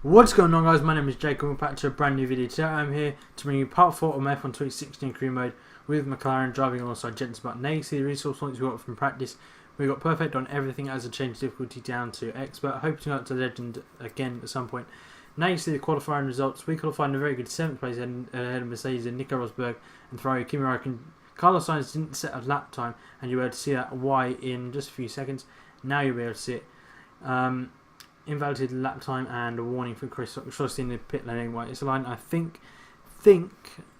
What's going on, guys? My name is Jake and we're back to a brand new video. Today I'm here to bring you part 4 of my F1 2016 career mode with McLaren driving alongside Jensen Button. Now you see the resource points we got from practice. We got perfect on everything as a change difficulty down to expert, hoping to go up to legend again at some point. Now you see the qualifying results. We qualified in a very good 7th place ahead of Mercedes and Nico Rosberg and Ferrari. Kimi Räikkönen. Carlos Sainz didn't set a lap time, and you'll be able to see that why in just a few seconds. Now you'll be able to see it. Invalidated lap time and a warning for Chris in the pit lane anyway. It's a line I think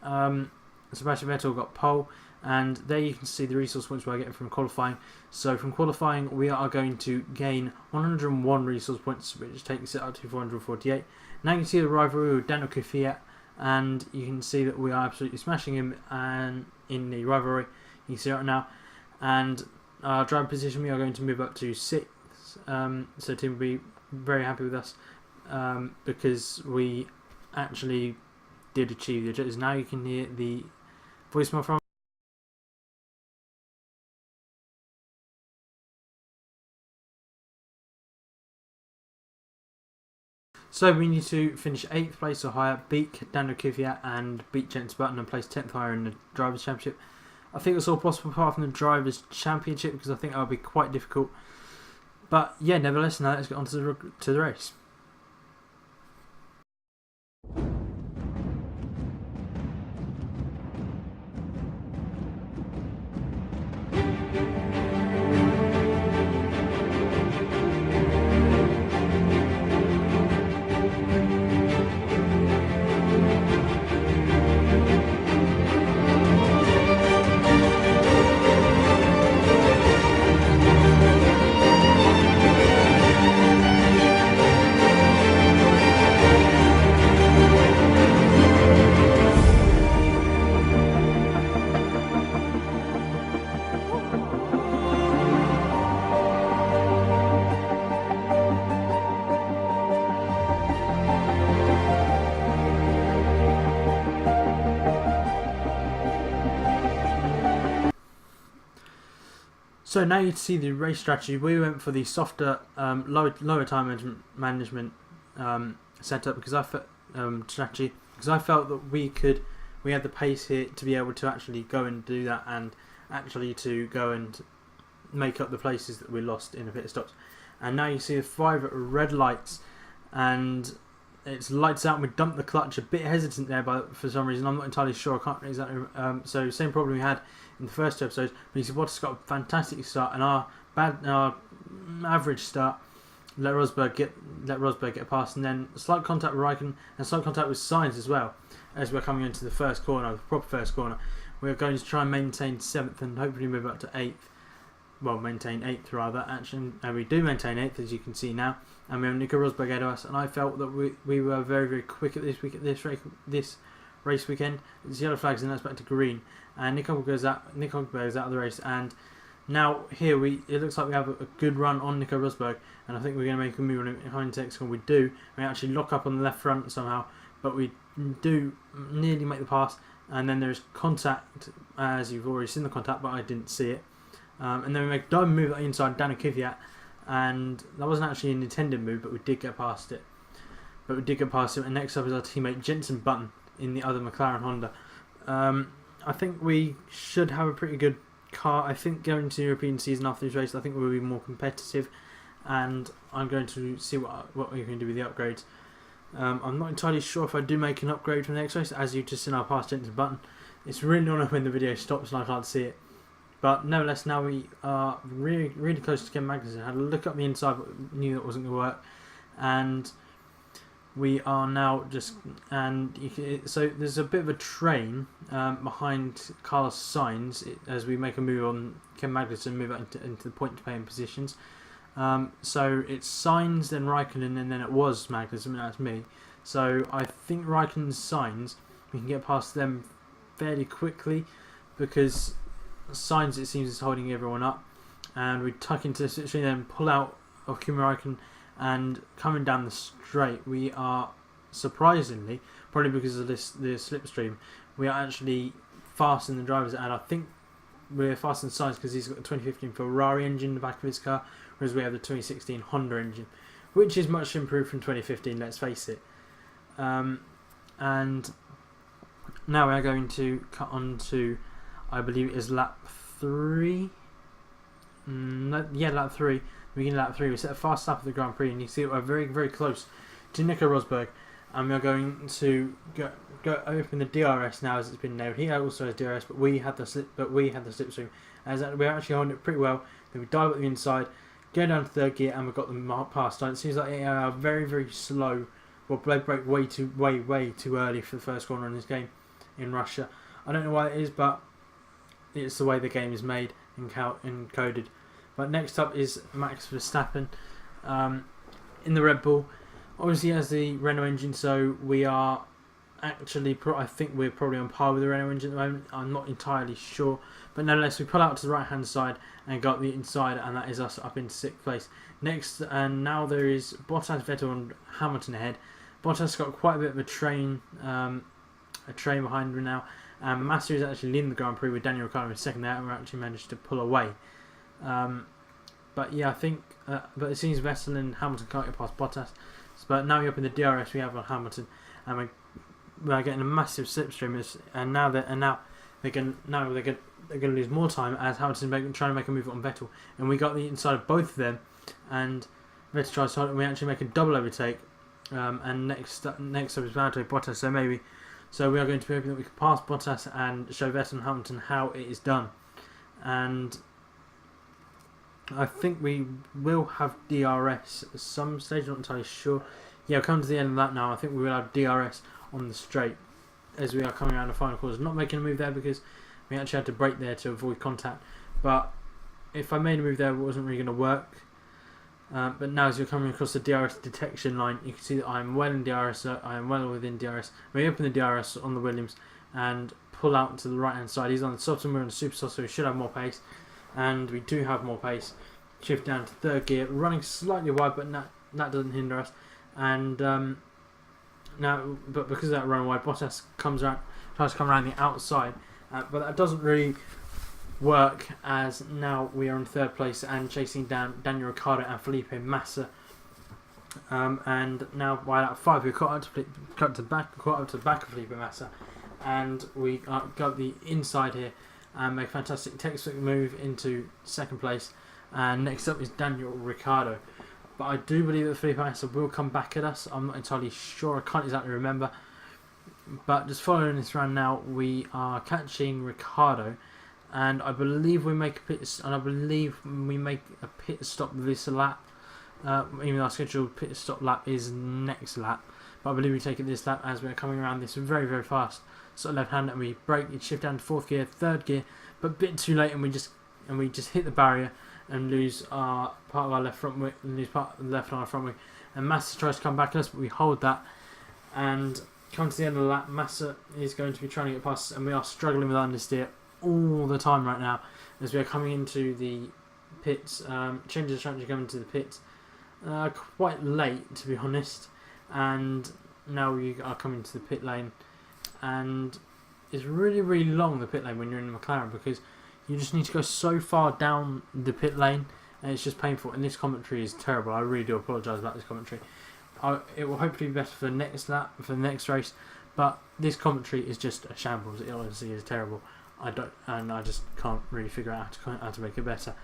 Sebastian Vettel got pole, and there you can see the resource points we're getting from qualifying. So from qualifying we are going to gain 101 resource points, which takes it up to 448. Now you can see the rivalry with Daniel Kvyat, and you can see that we are absolutely smashing him and in the rivalry. You can see it right now, and our driver position we are going to move up to 6th. So team will be very happy with us because we actually did achieve the objectives. Now you can hear the voicemail from. So we need to finish 8th place or higher, beat Daniel Kvyat and beat Jensen Button and place 10th higher in the Drivers' Championship. I think it's all possible apart from the Drivers' Championship because I think that will be quite difficult. But yeah, nevertheless, now let's get on to the race. So now you see the race strategy. We went for the softer, lower time management setup because I felt strategy because I felt that we had the pace here to be able to actually go and do that and actually to go and make up the places that we lost in the pit stops. And now you see the 5 red lights, and it's lights out. And we dumped the clutch. A bit hesitant there, but for some reason I'm not entirely sure. I can't exactly. So same problem we had in the first 2 episodes. But you see, Bottas got a fantastic start, and our average start let Rosberg get past, and then slight contact with Räikkönen and slight contact with Sainz as well as we're coming into the first corner, the proper first corner. We're going to try and maintain 7th and hopefully move up to 8th. Well, maintain 8th rather, actually, and we do maintain 8th as you can see now. And we have Nico Rosberg ahead of us, and I felt that we were very, very quick at this race weekend. It's yellow flags and that's back to green, and Nico goes out of the race. And now here it looks like we have a good run on Nico Rosberg, and I think we're going to make a move on him behind the when we do. We actually lock up on the left front somehow, but we do nearly make the pass, and then there's contact, as you've already seen the contact, but I didn't see it. And then we make a diamond move inside Daniel Kvyat, and that wasn't actually an intended move, but we did get past it. And next up is our teammate Jensen Button in the other McLaren Honda. I think we should have a pretty good car. I think going to the European season after this race, I think we'll be more competitive, and I'm going to see what we can do with the upgrades. I'm not entirely sure if I do make an upgrade for the next race, as you just seen our past Jensen Button. It's really annoying when the video stops and I can't see it. But nevertheless, now we are really, really close to Ken Magnussen. I had a look up the inside, but knew that wasn't going to work. And we are now just... so there's a bit of a train behind Carlos Sainz as we make a move on Ken Magnussen, move out into the point-to-paying positions. So it's Sainz, then Räikkönen, and then it was Magnussen, and that's me. So I think Räikkönen and Sainz, we can get past them fairly quickly because Sainz, it seems, is holding everyone up, and we tuck into the situation, then pull out of Kimi Räikkönen, and coming down the straight, we are surprisingly, probably because of the slipstream, we are actually faster than the drivers, and I think we're faster than Sainz because he's got the 2015 Ferrari engine in the back of his car, whereas we have the 2016 Honda engine, which is much improved from 2015, let's face it. And now we are going to cut on to, I believe it is lap 3. Lap 3. Beginning lap 3. We set a fast lap of the Grand Prix, and you see we're very, very close to Nico Rosberg. And we are going to go open the DRS now, as it's been nailed. He also has DRS, but we had the slipstream. As we're actually holding it pretty well. Then we dive up the inside, go down to third gear, and we've got them past. It seems like they are very, very slow. Well, they brake way too early for the first corner in this game in Russia. I don't know why it is, but it's the way the game is made and encoded. But next up is Max Verstappen in the Red Bull. Obviously, he has the Renault engine, so we are actually, I think we're probably on par with the Renault engine at the moment. I'm not entirely sure, but nonetheless, we pull out to the right hand side and got the inside, and that is us up in 6th place. Next, and now there is Bottas, Vettel, and Hamilton ahead. Bottas got quite a bit of a train behind him now, and Massa is actually leading the Grand Prix with Daniel Ricciardo in second there, and we actually managed to pull away. But yeah, I think, but it seems Vettel and Hamilton can't get past Bottas. But now we're up in the DRS we have on Hamilton, and we're getting a massive slipstream, and now they're going to lose more time as Hamilton's trying to make a move on Vettel, and we got the inside of both of them, and Vettel tries to hold it, and we actually make a double overtake, and next up is Valtteri Bottas, so we are going to be hoping that we can pass Bottas and show Vettel and Hamilton how it is done, and I think we will have DRS at some stage, not entirely sure. Yeah, we'll come to the end of that now. I think we will have DRS on the straight as we are coming around the final corners. Not making a move there because we actually had to brake there to avoid contact. But if I made a move there, it wasn't really going to work. But now as you're coming across the DRS detection line, you can see that I'm well in DRS. So I am well within DRS. We open the DRS on the Williams and pull out to the right hand side. He's on the soft and we're on the super soft, so we should have more pace. And we do have more pace. Shift down to third gear, running slightly wide, but that doesn't hinder us. And but because of that run wide, Bottas tries to come around the outside, but that doesn't really work. As now we are in third place and chasing down Daniel Ricciardo and Felipe Massa. And now by that 5, we caught up to the back of Felipe Massa, and we got the inside here. And make a fantastic textbook move into second place. And next up is Daniel Ricciardo. But I do believe that Felipe Massa will come back at us. I'm not entirely sure. I can't exactly remember. But just following this round now, we are catching Ricciardo. And I believe we make a pit stop this lap. Even though our scheduled pit stop lap is next lap. But I believe we take it this lap as we're coming around this very, very fast. So left hand, and we brake, it shift down to fourth gear, third gear, but a bit too late, and we just hit the barrier and lose our part of our left front wing, lose part of the left on our front wing. And Massa tries to come back at us, but we hold that and come to the end of the lap. Massa is going to be trying to get past us, and we are struggling with understeer all the time right now as we are coming into the pits. Changes of strategy coming into the pits quite late, to be honest, and now we are coming to the pit lane. And it's really, really long, the pit lane, when you're in the McLaren, because you just need to go so far down the pit lane, and it's just painful. And this commentary is terrible. I really do apologise about this commentary. It will hopefully be better for the next lap, for the next race, but this commentary is just a shambles. It honestly is terrible. I just can't really figure out how to make it better.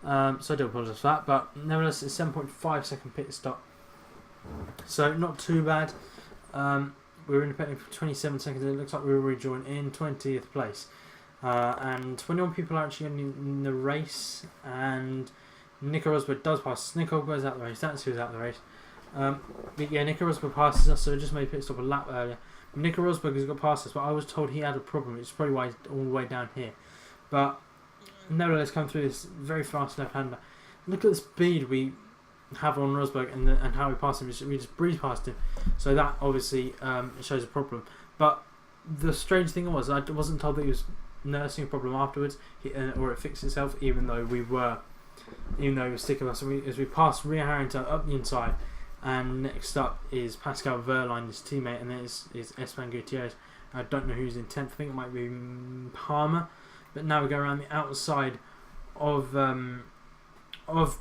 So I do apologise for that, but nevertheless, it's 7.5 second pit stop, so not too bad. We were independent for 27 seconds. It looks like we will rejoin in 20th place. And 21 people are actually in the race. And Nico Rosberg does pass. Nico Rosberg's out the race. That's who's out the race. But yeah, Nico Rosberg passes us, so it just made pit stop a lap earlier. Nico Rosberg has got past us, but I was told he had a problem. It's probably why he's all the way down here. But nevertheless, come through this very fast left-hander. Look at the speed we have on Rosberg and how we pass him. We just breeze past him, so that obviously shows a problem. But the strange thing was, I wasn't told that he was nursing a problem afterwards, or it fixed itself, even though he was sticking with us. As we pass Ria Harrington up the inside, and next up is Pascal Wehrlein, his teammate, and then is Esteban Gutierrez. I don't know who's in 10th. I think it might be Palmer. But now we go around the outside of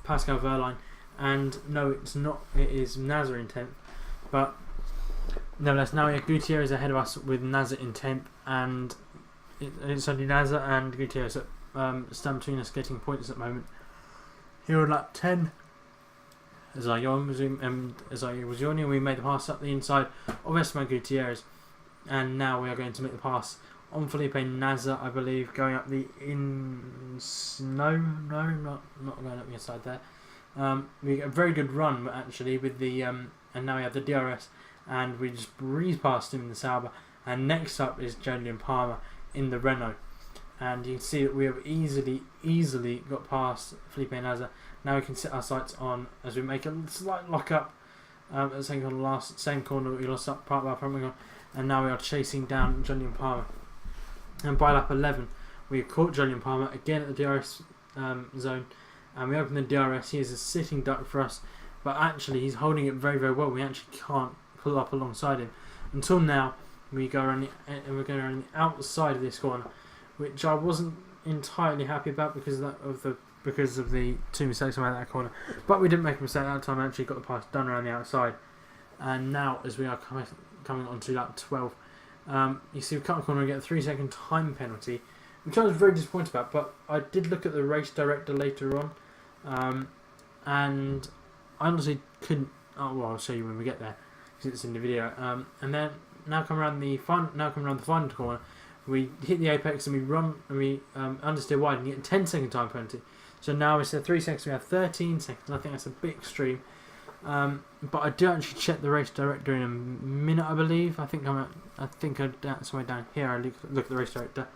Pascal Wehrlein, and no, it's not. It is Nasser in 10th, but nevertheless, now we have Gutierrez ahead of us with Nasser in 10th, and it's only Nasser and Gutierrez that stand between us getting points at the moment. Here on lap 10, as I was yawning, we made the pass up the inside of Esteban Gutierrez, and now we are going to make the pass on Felipe Nasser, I believe, going up the not going up the inside there. We get a very good run actually with the and now we have the DRS, and we just breeze past him in the Sauber, and next up is Julian Palmer in the Renault, and you can see that we have easily got past Felipe Nasser. Now we can set our sights on, as we make a slight lock up at the same corner that we lost up part of our front wing on, and now we are chasing down Julian Palmer. And by lap 11, we have caught Julian Palmer again at the DRS zone, and we open the DRS. He is a sitting duck for us, but actually he's holding it very, very well. We actually can't pull up alongside him until now. We're going around the outside of this corner, which I wasn't entirely happy about because of the two mistakes I made at that corner. But we didn't make a mistake that time. I actually got the pass done around the outside. And now, as we are coming on to lap 12, you see we cut the corner and get a 3-second time penalty, which I was very disappointed about. But I did look at the race director later on, and I honestly couldn't. Oh well, I'll show you when we get there because it's in the video. And then now come around the final corner. We hit the apex and we run and we understeer wide and get a 10-second time penalty. So now instead of 3 seconds, we have 13 seconds. I think that's a bit extreme. But I do actually check the race director in a minute, I believe. I think somewhere down here. I look at the race director,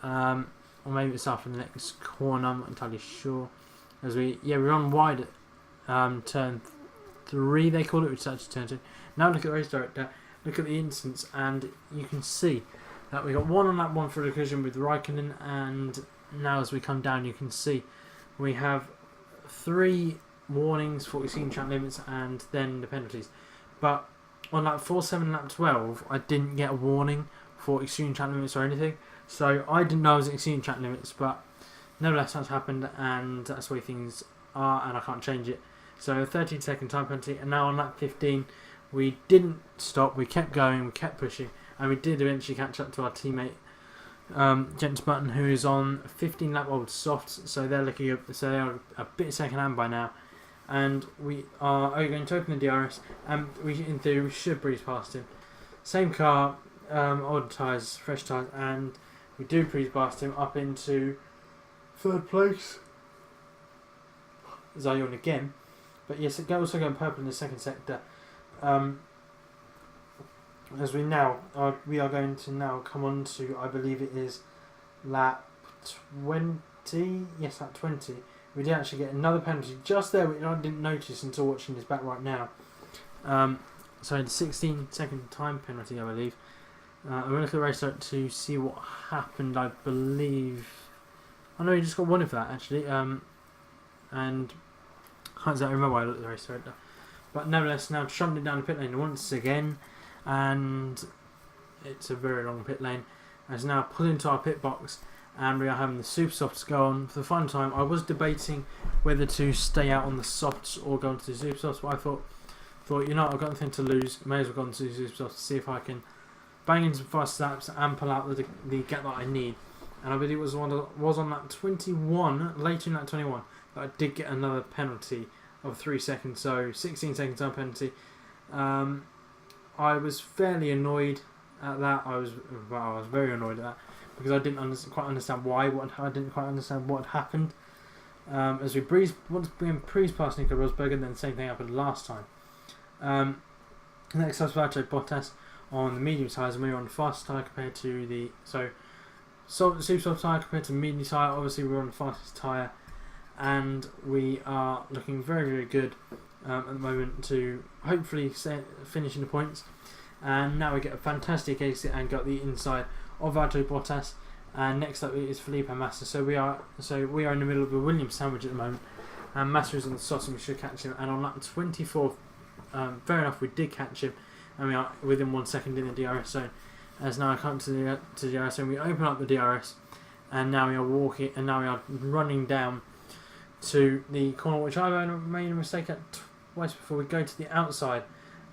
or maybe it's after the next corner. I'm not entirely sure. As we run wide at turn 3, they call it, which is actually turn 2. Now look at the race director. Look at the instance, and you can see that we got one on lap 1 for a collision with Raikkonen, and now as we come down, you can see we have 3 warnings for exceeding track limits and then the penalties. But on lap 4, 7, and lap 12, I didn't get a warning for exceeding track limits or anything, so I didn't know I was exceeding track limits. But nevertheless, that's happened, and that's the way things are, and I can't change it. So a 13-second time penalty, and now on lap 15, we didn't stop. We kept going, we kept pushing, and we did eventually catch up to our teammate Jens Button, who is on 15 lap old softs, so they are a bit second hand by now. And we are going to open the DRS, and in theory we should breeze past him. Same car, old tyres, fresh tyres, and we do breeze past him up into 3rd place. Zion again, but yes, it also going purple in the 2nd sector. As we are going to now come on to, I believe it is lap 20. Yes, lap 20. We did actually get another penalty just there, which I didn't notice until watching this back right now. So the 16-second time penalty, I believe. I'm going to look at the race to see what happened. I believe. I know you just got one of that actually. And I can't exactly remember why I looked at the race director. But nevertheless, now trundling down the pit lane once again, and it's a very long pit lane. As now pulled into our pit box, and we are having the super softs go on for the final time. I was debating whether to stay out on the softs or go into the super softs, but I thought I've got nothing to lose. May as well go into the super softs to see if I can bang into some fast laps and pull out the gap that I need. And I believe it was on lap 21, later in lap 21, that I did get another penalty of 3 seconds, so 16 seconds time penalty. I was fairly annoyed at that. I was very annoyed at that because I didn't quite understand why. I didn't quite understand what had happened. As we breeze past Nico Rosberg, and then the same thing happened last time. Next up, Valtteri Bottas on the medium tyres, and we were on the fast tyre compared to the super soft tyre compared to medium tyre. Obviously, we were on the fastest tyre, and we are looking very, very good at the moment to hopefully finish in the points. And now we get a fantastic exit and got the inside of Valtteri Bottas. And next up is Felipe Massa. So we are in the middle of a Williams sandwich at the moment, and Massa is on the sauce, and we should catch him. And on lap 24, fair enough, we did catch him, and we are within 1 second in the DRS zone. As now I come to the DRS zone, we open up the DRS, and now we are running down to the corner, which I made a mistake at twice before. We go to the outside,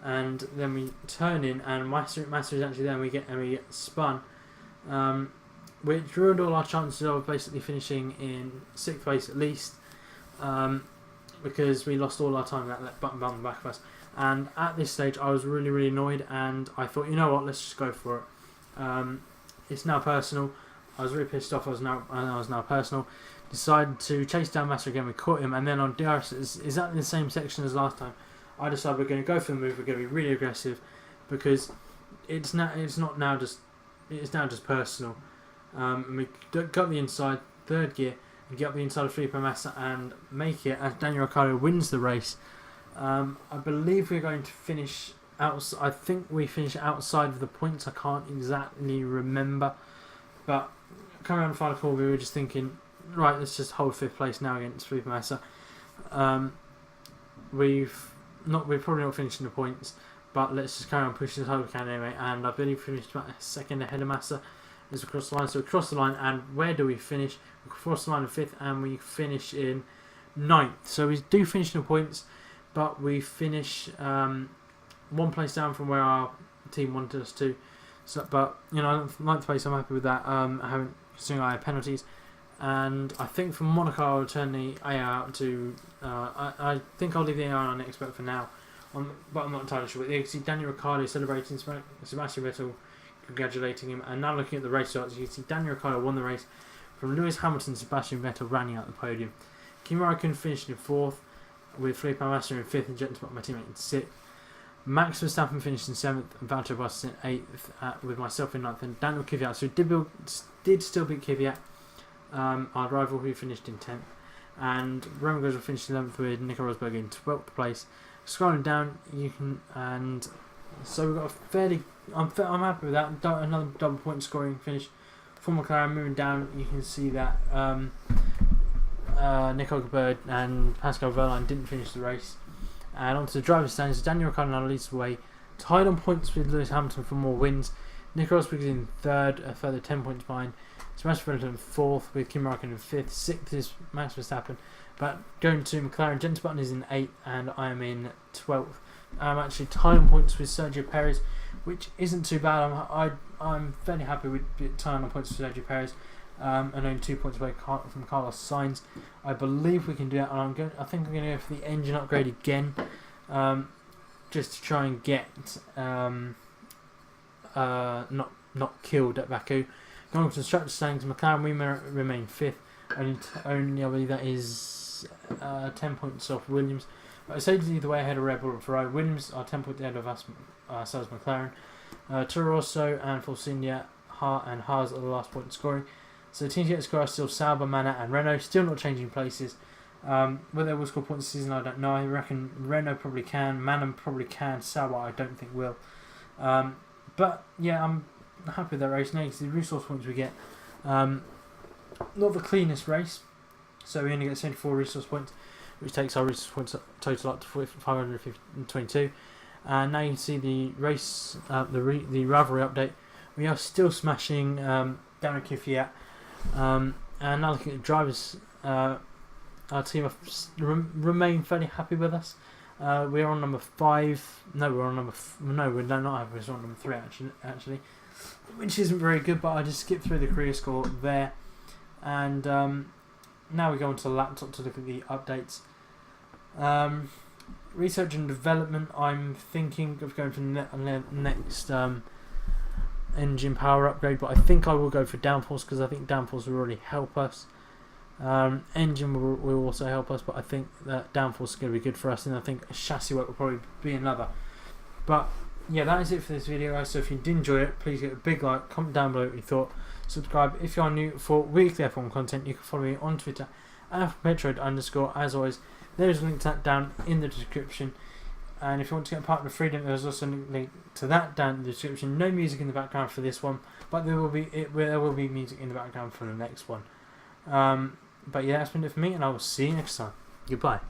and then we turn in, and Master is actually there, and we get spun, which ruined all our chances of basically finishing in 6th place at least, because we lost all our time with that button on the back of us. And at this stage, I was really, really annoyed, and I thought, you know what, let's just go for it. It's now personal. I was really pissed off. I was now personal. Decided to chase down Master again. We caught him, and then on DRS, exactly the same section as last time. I decided we're going to go for the move. We're going to be really aggressive, because it's now just personal. And we got the inside 3rd gear and get up the inside of Felipe Massa and make it as Daniel Ricciardo wins the race. I believe we're going to finish out. I think we finish outside of the points. I can't exactly remember, but coming around the final call, we were just thinking, right, let's just hold 5th place now against Felipe Massa. We've probably not finished in the points, but let's just carry on pushing as hard as we can anyway. And I believe we finished about a second ahead of Massa as we cross the line. So we cross the line, and where do we finish? We cross the line in 5th, and we finish in 9th. So we do finish in the points, but we finish 1 place down from where our team wanted us to. So, but 9th place, I'm happy with that. Considering I had penalties, and I think for Monaco I'll turn the AR out to. I think I'll leave the AR on expert for now, but I'm not entirely sure. But you can see Daniel Ricciardo celebrating, Sebastian Vettel congratulating him, and now looking at the race results, you can see Daniel Ricciardo won the race from Lewis Hamilton, Sebastian Vettel running out the podium. Kimi Räikkönen finished in 4th, with Felipe Massa in 5th and Jenson Button, my teammate, in 6th. Max Verstappen finished in 7th and Valtteri Bottas in 8th, with myself in 9th and Daniel Kvyat. So we did still beat Kvyat, our rival, who finished in 10th. And Roman Grosjean finished in 11th with Nico Rosberg in 12th place. Scrolling down, and so we've got a fairly. I'm happy with that. Another double point scoring finish for McLaren. Moving down, you can see that Nico Rosberg and Pascal Wehrlein didn't finish the race. And onto the driver's standings, Daniel Ricciardo now leads the way, tied on points with Lewis Hamilton for more wins. Nico Rosberg is in 3rd, a further 10 points behind. Sebastian Vettel in 4th, with Kimi Räikkönen in 5th. 6th is Max Verstappen. But going to McLaren, Jenson Button is in 8th, and I am in 12th. I'm actually tied on points with Sergio Perez, which isn't too bad. I'm fairly happy with tying on points with Sergio Perez, and only 2 points away from Carlos Sainz. I believe we can do that, and I think I'm going to go for the engine upgrade again, just to try and get not killed at Baku. Going to the structure standings, McLaren we remain 5th, only I believe that is 10 points off Williams. But Mercedes either way ahead of Red Bull and Ferrari. Williams are 10 points ahead of us, so is McLaren. Toro Rosso and Force India and Haas are the last point scoring. So the teams yet to score are still Sauber, Manor and Renault, still not changing places. Whether they will score points this season, I don't know. I reckon Renault probably can, Manor probably can, Sauber I don't think will. But yeah, I'm happy with that race. Now you can see the resource points we get. Not the cleanest race, so we only get 74 resource points, which takes our resource points total up to 522. And now you can see the race, the rivalry update. We are still smashing Daniel Kvyat. And now looking at the drivers, our team remain fairly happy with us. We are on number 5. No, we're on number. No, we're not happy. We're on number 3 actually, which isn't very good. But I just skipped through the career score there, and now we go onto the laptop to look at the updates. Research and development. I'm thinking of going for the next engine power upgrade, but I think I will go for downforce because I think downforce will really help us. Engine will also help us, but I think that downforce is going to be good for us, and I think chassis work will probably be another. But yeah, that is it for this video, guys. So if you did enjoy it, please get a big like, comment down below what you thought, subscribe if you are new for weekly F1 content. You can follow me on Twitter at @Metroid_. As always, there is a link to that down in the description. And if you want to get a part of the freedom, there's also a link to that down in the description. No music in the background for this one, but there will be music in the background for the next one. But yeah, that's been it for me, and I will see you next time. Goodbye.